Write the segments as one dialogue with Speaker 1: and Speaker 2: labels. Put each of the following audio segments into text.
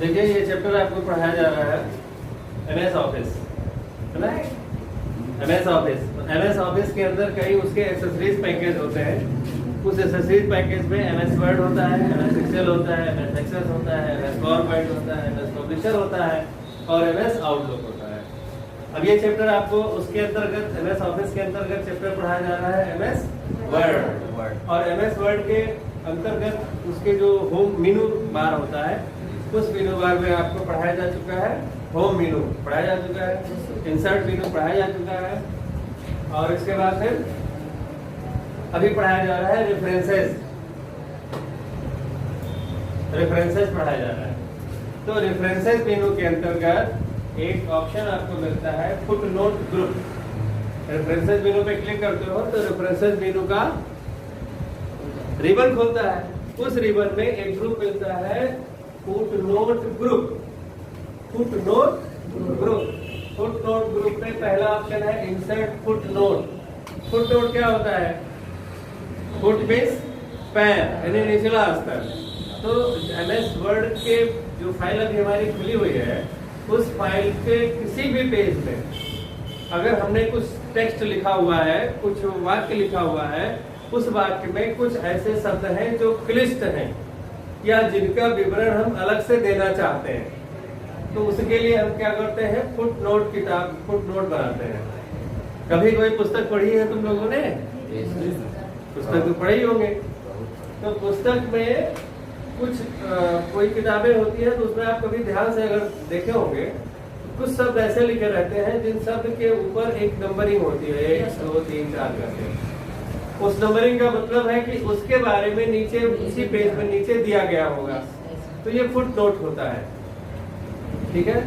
Speaker 1: देखिए ये चैप्टर आपको पढ़ाया जा रहा है एमएस ऑफिस, है ना। एमएस ऑफिस, एमएस ऑफिस के अंदर कई उसके एक्सेसरीज पैकेज होते हैं। उस एक्सेसरीज पैकेज में एमएस वर्ड होता है, एमएस एक्सेल होता है, एमएस एक्सेस होता है, एमएस पावरपॉइंट होता है, एमएस पब्लिशर होता है और एमएस आउटलुक होता है। अब ये चैप्टर आपको उसके अंतर्गत एमएस ऑफिस के अंतर्गत चैप्टर पढ़ाया जा रहा है एमएस वर्ड। और एमएस वर्ड के अंतर्गत उसके जो होम मेनू बार होता है उस मेनू बार में आपको पढ़ाया जा चुका है। होम मेनू पढ़ाया जा चुका है, इंसर्ट मेनू पढ़ाया जा चुका है और इसके बाद फिर अभी पढ़ाया जा रहा है रेफरेंसेस। रेफरेंसेस पढ़ाया जा रहा है। तो रेफरेंसेस मेनू के अंतर्गत एक ऑप्शन आपको मिलता है फुटनोट ग्रुप। रेफरेंसेस मेनू पे क्लिक करते हो तो रेफरेंसेस मेनू का रिबन खुलता है। उस रिबन में एक ग्रुप मिलता है footnote group. Footnote group, footnote group में पहला ऑप्शन है इंसर्ट फुटनोट। फुटनोट क्या होता है? फुट मींस पैर यानी निचला स्तर। तो एमएस वर्ड के जो फाइल अभी हमारी खुली हुई है उस फाइल के किसी भी पेज में अगर हमने कुछ टेक्स्ट लिखा हुआ है, कुछ वाक्य लिखा हुआ है, उस वाक्य में कुछ ऐसे शब्द हैं जो क्लिष्ट हैं या जिनका विवरण हम अलग से देना चाहते हैं, तो उसके लिए हम क्या करते हैं? फुटनोट किताब, फुटनोट बनाते हैं। कभी कोई पुस्तक पढ़ी है तुम लोगों ने? पुस्तक तो पढ़े ही होंगे। तो पुस्तक में कुछ कोई किताबें होती है तो उसमें आप कभी ध्यान से अगर देखे होंगे कुछ शब्द ऐसे लिखे रहते हैं जिन शब्द के ऊपर एक नंबरिंग होती है, 1 2 3 4 करके। उस नंबरिंग का मतलब है कि उसके बारे में नीचे उसी पेज में नीचे दिया गया होगा, तो ये फुटनोट होता है। ठीक है,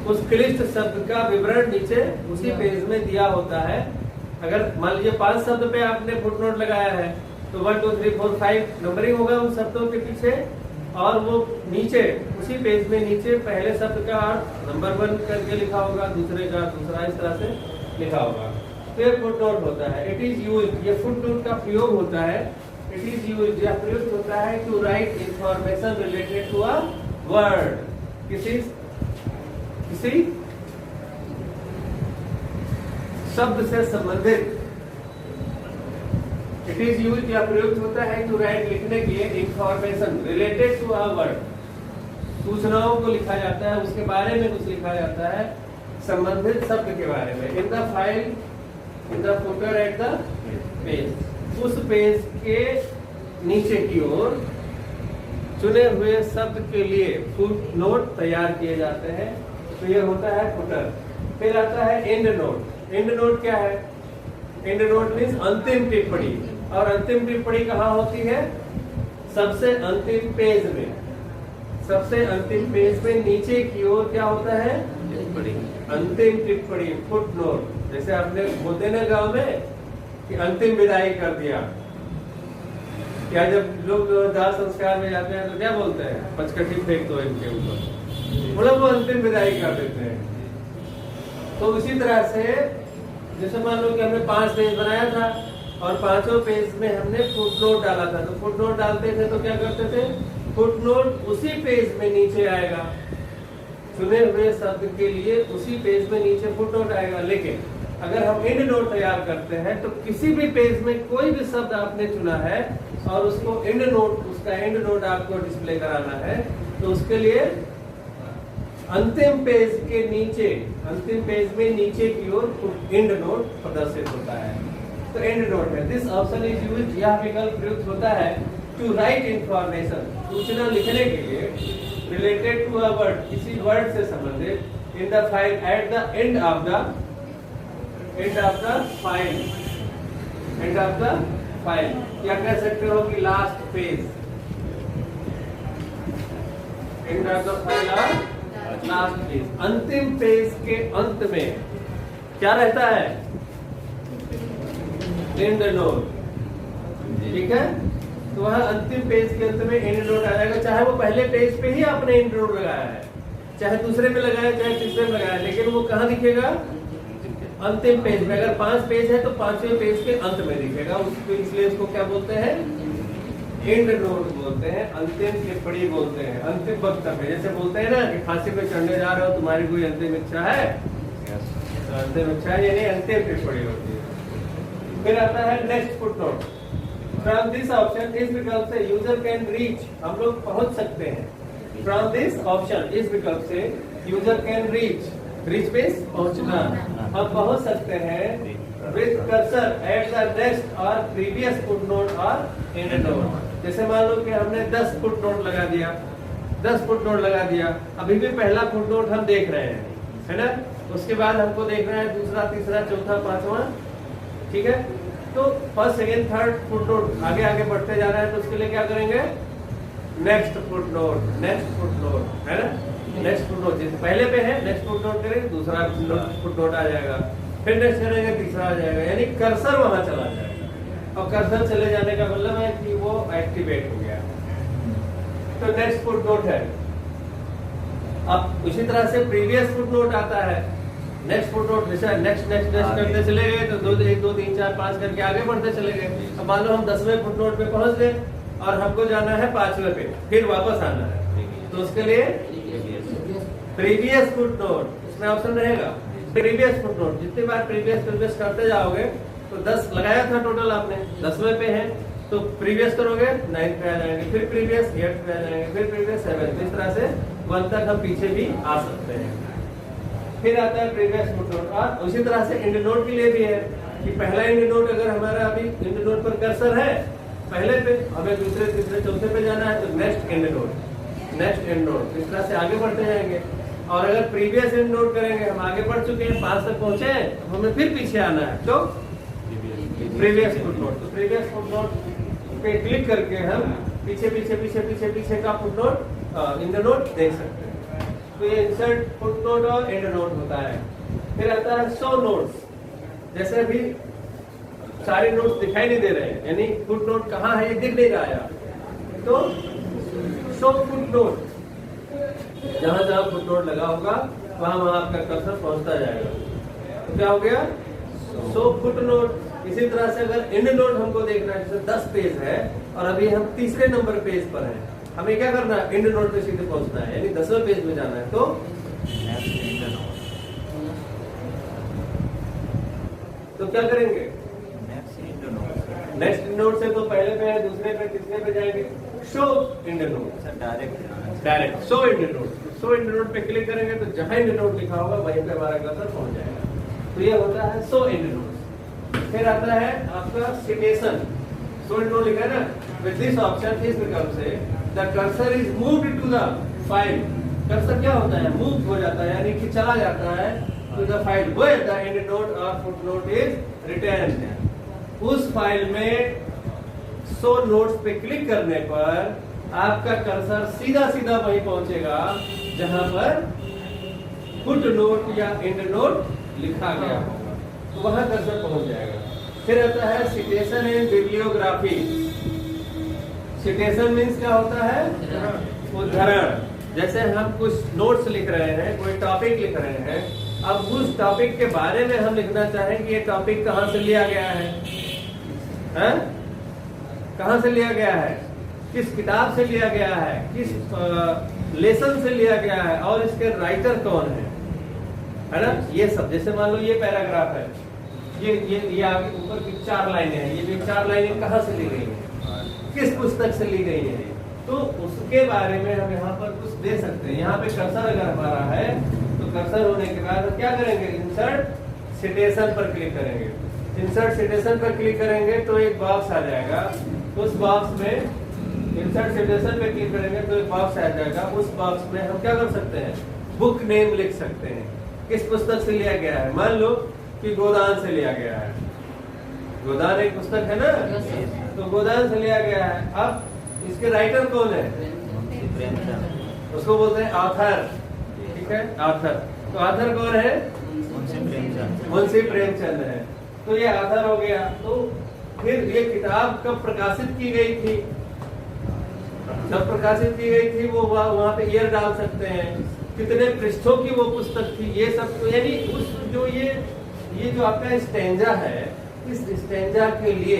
Speaker 1: उस क्लिष्ट शब्द का विवरण नीचे उसी पेज में दिया होता है। अगर मान लीजिए 5 शब्द पे आपने फुटनोट लगाया है तो 1 2 3 4 5 नंबरिंग होगा उन शब्दों के पीछे और वो नीचे उसी पेज में नीचे पहले शब्द का नंबर 1 करके लिखा होगा, दूसरे का दूसरा, इस तरह से लिखा होगा। तो ये फुटनोट होता है। इट इज यूज्ड, ये फुटनोट का प्रयोग होता है। इट इज यूज्ड, यह प्रयुक्त होता है to write information related to a word. किसी शब्द से संबंधित। इट इज यूज्ड, या प्रयुक्त होता है टू राइट लिखने के लिए information related to a word. सूचनाओं को लिखा जाता है, उसके बारे में कुछ लिखा जाता है, संबंधित शब्द के बारे में। In the file, in the footer at the page, उस पेज के नीचे की ओर चुने हुए शब्द के लिए फुटनोट तैयार किए जाते हैं। तो ये होता है फुटर। फिर आता है एंड नोट। एंड नोट क्या है? एंड नोट मीन्स अंतिम टिप्पणी। और अंतिम टिप्पणी कहाँ होती है? सबसे अंतिम पेज में। सबसे अंतिम पेज में नीचे की ओर क्या होता है? टिप्पणी, अंतिम टिप्पणी, फुटनोट। जैसे आपने बोलते ना गांव में कि अंतिम विदाई कर दिया, क्या जब लोग दाह संस्कार में जाते हैं तो क्या बोलते हैं? पचकठी फेंक दो इनके ऊपर, मतलब वो अंतिम विदाई कर देते हैं। तो उसी तरह से जैसे मान लो कि हमने 5 पेज बनाया था और 5 पेज में हमने फुटनोट डाला था, तो फुटनोट डालते थे तो क्या करते थे? फुटनोट उसी पेज में नीचे आएगा, चुने हुए शब्द के लिए उसी पेज में नीचे फुटनोट आएगा। लेकिन अगर हम एंड नोट तैयार करते हैं तो किसी भी पेज में कोई भी शब्द आपने चुना है और उसको एंड नोट, उसका एंड नोट आपको डिस्प्ले कराना है, तो उसके लिए अंतिम पेज के नीचे, अंतिम पेज में नीचे की ओर एंड नोट प्रदर्शित होता है। तो एंड नोट है। दिस ऑप्शन इज यूज्ड, यह विकल्प प्रयुक्त होता है टू राइट इंफॉर्मेशन, सूचना लिखने के लिए, रिलेटेड टू अ वर्ड, किसी वर्ड से संबंधित, in the file at the end of the file, end of the file, या कह सकते हो कि last page, end of the file और लास्ट पेज। अंतिम पेज के अंत में क्या रहता है? And note. ठीक है, तो वह अंतिम पेज के अंत में एंड नोट आ जाएगा। चाहे वो पहले पेज पे ही आपने एंड नोट लगाया है, चाहे दूसरे पे लगाया, चाहे तीसरे में लगाया, लेकिन वो कहाँ दिखेगा? अंतिम पेज में। अगर 5 पेज है तो 5वें पेज के अंत में दिखेगा उसको, इसलिए इसको क्या बोलते हैं? एंड नोट बोलते हैं, अंतिम टिप्पणी बोलते हैं, अंतिम वक्तव्य। जैसे बोलते हैं ना कि फांसी पे चढ़ने जा रहे हो, तुम्हारी कोई अंतिम इच्छा है? तो अंतिम इच्छा यानी अंतिम टिप्पणी होती है। फिर आता है next footnote. From this option इस विकल्प से यूजर कैन रीच, हम लोग पहुंच सकते हैं। फ्रॉम दिस ऑप्शन इस विकल्प से user can reach, reach means पहुंचना, हम पहुंच सकते हैं with cursor at the next और प्रीवियस फुटनोट और एंड नोट। जैसे मान लो कि हमने 10 फुटनोट लगा दिया, 10 फुटनोट लगा दिया, अभी भी पहला फुटनोट हम देख रहे हैं, है ना? उसके बाद हमको देखना है दूसरा, तीसरा, चौथा, पांचवा, ठीक है? तो फर्स्ट, सेकेंड, थर्ड फुटनोट आगे आगे बढ़ते जा रहे हैं, तो उसके लिए क्या करेंगे? नेक्स्ट फुटनोट, नेक्स्ट फुटनोट, है ना? नेक्स्ट फुटनोट जैसे पहले पे है, नेक्स्ट फुटनोट करेंगे, दूसरा फुटनोट आ जाएगा, फिर नेक्स्ट करेंगे, तीसरा आ जाएगा, यानी कर्सर वहां चला जाएगा। और कर्सर चले जाने का मतलब है कि वो एक्टिवेट हो गया। तो नेक्स्ट फुटनोट है। अब उसी तरह से प्रीवियस फुटनोट आता है, नेक्स्ट फुटनोट जैसे नेक्स्ट नेक्स्ट नेक्स्ट करते चले गए, तो 2 1 2 3 4 5 करके आगे बढ़ते चले गए। अब मान लो हम 10वें फुटनोट पे पहुंच गए और हमको जाना है 5वें पे, फिर वापस आना है, तो उसके लिए प्रीवियस फुटनोट, इसमें ऑप्शन रहेगा प्रीवियस फुटनोट। जितनी बार प्रीवियस करते जाओगे, तो 10 लगाया था टोटल आपने, 10वें पे है, तो प्रीवियस करोगे 9 पे आ जाएंगे, फिर प्रीवियस 8 पे आ जाएंगे, फिर प्रीवियस 7, इस तरह से 1 तक हम पीछे भी आ सकते हैं। फिर आता है प्रीवियस फुटनोट। और उसी तरह से एंड नोट के लिए भी है कि पहला एंड नोट अगर हमारा अभी एंड नोट पर कर्सर है पहले पे, हमें दूसरे, तीसरे, चौथे पे जाना है, तो next and note, next and note, इस तरह से आगे बढ़ते जाएंगे। और अगर प्रीवियस एंड नोट करेंगे, हम आगे बढ़ चुके हैं, 5 तक पहुंचे हैं, तो हमें फिर पीछे आना है, तो प्रीवियस फुटनोट। तो प्रीवियस फुटनोट पे क्लिक करके हम पीछे पीछे पीछे पीछे पीछे का फुटनोट एंड नोट देख सकते हैं। तो ये इंसर्ट फुटनोट और एंड नोट होता है। फिर आता है शो नोट्स। जैसे अभी सारे नोट्स दिखाई नहीं दे रहे हैं, यानी फुटनोट कहाँ है ये दिख नहीं रहा है, तो शो फुटनोट, जहां जहां फुटनोट लगा होगा वहां वहां आपका कर्सर पहुंचता जाएगा। तो क्या हो गया? Show footnote. इसी तरह से अगर एंड नोट हमको देखना है, जैसे 10 पेज है और अभी हम तीसरे नंबर पेज पर हैं, हमें क्या करना है? एंड नोट पे सीधे पहुंचना है, यानी 10वें पेज में जाना है, तो क्या करेंगे? नेक्स्ट नोट से तो पहले पे है, दूसरे पे, तीसरे पे जाएंगे, show and note, direct show and note. Show and note पे क्लिक करेंगे तो जहां एंड नोट लिखा होगा वहीं पे हमारा कर्सर पहुंच जाएगा। तो ये होता है शो एंड नोट। फिर आता है आपका सिटेशन। शो एंड नोट लिखा है ना, विद दिस ऑप्शन, इस विकल्प से the cursor is moved to the file. Cursor क्या होता है? मूव हो जाता है, यानी कि चला जाता है to the file where the endnote और फुटनोट इज रिटेन। उस फाइल में शो नोट्स पे क्लिक करने पर आपका कर्सर सीधा सीधा वहीं पहुंचेगा जहां पर फुटनोट या एंड नोट लिखा गया होगा, तो वहां कर्सर पहुंच जाएगा। फिर आता है citation and bibliography. Citation means क्या होता है? उद्धरण। जैसे हम कुछ नोट्स लिख रहे हैं, कोई टॉपिक लिख रहे हैं, अब उस टॉपिक के बारे में हम लिखना चाहें कि ये टॉपिक कहाँ से लिया गया है, कहाँ से लिया गया है, किस किताब से लिया गया है, किस लेसन से लिया गया है, और इसके राइटर कौन है ना? ये सब। जैसे मान लो ये पैराग्राफ है, ये आगे ऊपर की 4 लाइनें हैं, ये भी 4 लाइनें कहाँ से ली गई हैं, किस पुस्तक से ली गई है, तो उसके बारे में हम यहाँ पर कुछ दे सकते हैं। यहाँ पे कर्सर अगर हमारा है, तो कर्सर होने के बाद हम क्या करेंगे? इंसर्ट सिटेशन पर क्लिक करेंगे। इंसर्ट सिटेशन पर क्लिक करेंगे तो एक बॉक्स आ जाएगा, उस बॉक्स में इंसर्ट सिटेशन पे क्लिक करेंगे तो एक बॉक्स आ जाएगा, उस बॉक्स में हम क्या कर सकते हैं? बुक नेम लिख सकते हैं, किस पुस्तक से लिया गया है। मान लो कि गोदान से लिया गया है, गोदान एक पुस्तक है ना, तो गोदान से लिया गया है। अब इसके राइटर कौन है? उसको बोलते हैं ऑथर, ठीक है, ऑथर। तो ऑथर कौन है? मुंशी प्रेमचंद है। तो ये ऑथर हो गया। तो फिर ये किताब कब प्रकाशित की गई थी, जब प्रकाशित की गई थी वो वहाँ पे ईयर डाल सकते हैं, कितने पृष्ठों की वो पुस्तक थी, ये सब। तो यानी उस जो ये जो आपका स्टेंजा है, इस स्टेंजा के लिए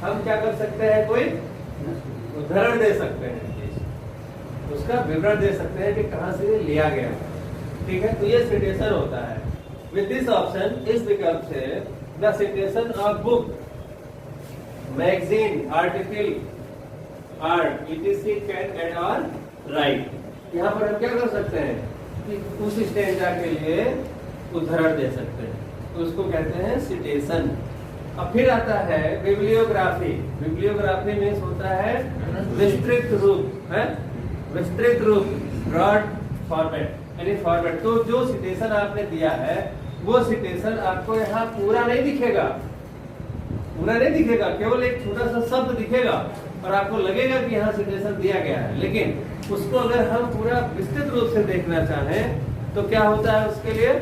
Speaker 1: हम क्या कर सकते हैं? कोई उदाहरण दे सकते हैं, उसका विवरण दे सकते हैं कि कहां से ये लिया गया है। ठीक है, तो ये सिटेशन होता है। विद दिस ऑप्शन, इस विकल्प से the citation of book, magazine, article, art etc can add और राइट। यहाँ पर हम क्या कर सकते हैं कि उस स्टेंजा के लिए उदाहरण दे सकते हैं, तो उसको कहते हैं सिटेशन। अब फिर आता है बिब्लियोग्राफी। बिब्लियोग्राफी मीन्स होता है विस्तृत रूप, है विस्तृत रूप, ब्रॉड फॉर्मेट, यानी फॉर्मेट। तो जो सिटेशन आपने दिया है वो सिटेशन आपको यहाँ पूरा नहीं दिखेगा, पूरा नहीं दिखेगा, केवल एक छोटा सा शब्द दिखेगा और आपको लगेगा कि यहाँ सिटेशन दिया गया है। लेकिन उसको अगर हम पूरा विस्तृत रूप से देखना चाहें तो क्या होता है उसके लिए,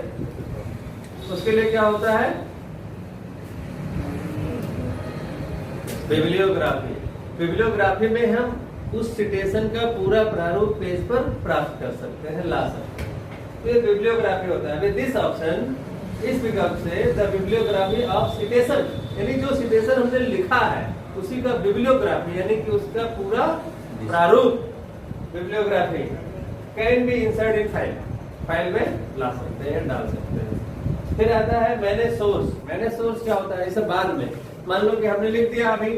Speaker 1: उसके लिए क्या होता है बिब्लियोग्राफी। बिब्लियोग्राफी में हम उस सिटेशन का पूरा प्रारूप पेज पर प्राप्त कर सकते हैं, ला सकते हैं। तो ये बिब्लियोग्राफी होता है। विद दिस ऑप्शन, इस विकल्प से द बिब्लियोग्राफी ऑफ सिटेशन, यानी जो सिटेशन हमने लिखा है उसी का बिब्लियोग्राफी यानी कि उसका पूरा प्रारूप bibliography can be insert in file, file में ला सकते हैं, डाल सकते हैं। फिर आता है मैनेज सोर्स। मैनेज सोर्स क्या होता है, इसे बाद में, मान लो कि हमने लिख दिया अभी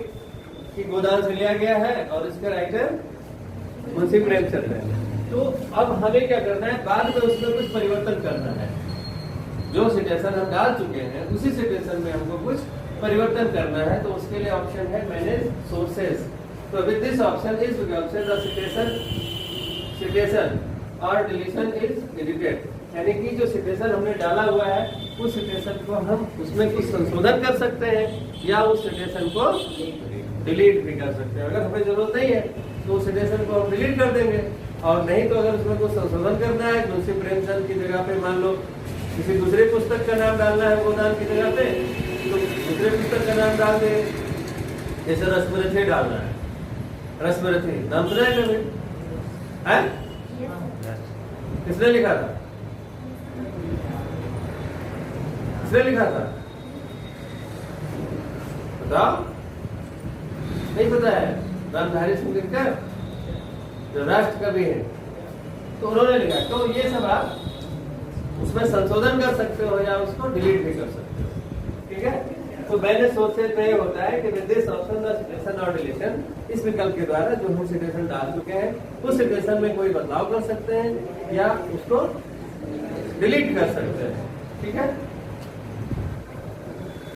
Speaker 1: कि गोदान से लिया गया है और इसका राइटर मुंशी प्रेमचंद है, तो अब हमें क्या करना है, बाद में उसमें कुछ परिवर्तन करना है। जो सिटेशन हम डाल चुके हैं उसी सिटेशन में हमको कुछ परिवर्तन करना है, तो उसके लिए ऑप्शन है मैनेज सोर्सेज। तो विद दिस ऑप्शन, इस विकल्प से द सिटेशन और डिलीशन इज एडिटेड, यानी कि जो सिटेशन हमने डाला हुआ है उस सिटेशन को हम उसमें कुछ संशोधन कर सकते हैं या उस सिटेशन को डिलीट भी कर सकते हैं। अगर हमें जरूरत नहीं है तो उस सिटेशन को हम डिलीट कर देंगे, और नहीं तो अगर उसमें कुछ संशोधन करना है, मुंशी प्रेमचंद की जगह पे मान लो किसी दूसरे पुस्तक का नाम डालना है गोदान की जगह पे, तो दूसरे पुस्तक का नाम डाल दे। जैसे रश्मिरथी डालना है, रश्मिरथी नाम सुना है कभी? किसने लिखा था? किसने लिखा था बताओ? नहीं पता है? रामधारी सिंह दिनकर जो राष्ट्र कवि है, तो उन्होंने लिखा। तो ये सब आप उसमें संशोधन कर सकते हो या उसको डिलीट भी कर सकते हो। ठीक है, तो मैंने सोर्सेज में ये होता है कि with this option the citation और डिलीशन, इस विकल्प के द्वारा जो हम सिटेशन डाल चुके हैं उस सिटेशन में कोई बदलाव कर सकते हैं या उसको डिलीट कर सकते हैं। ठीक है।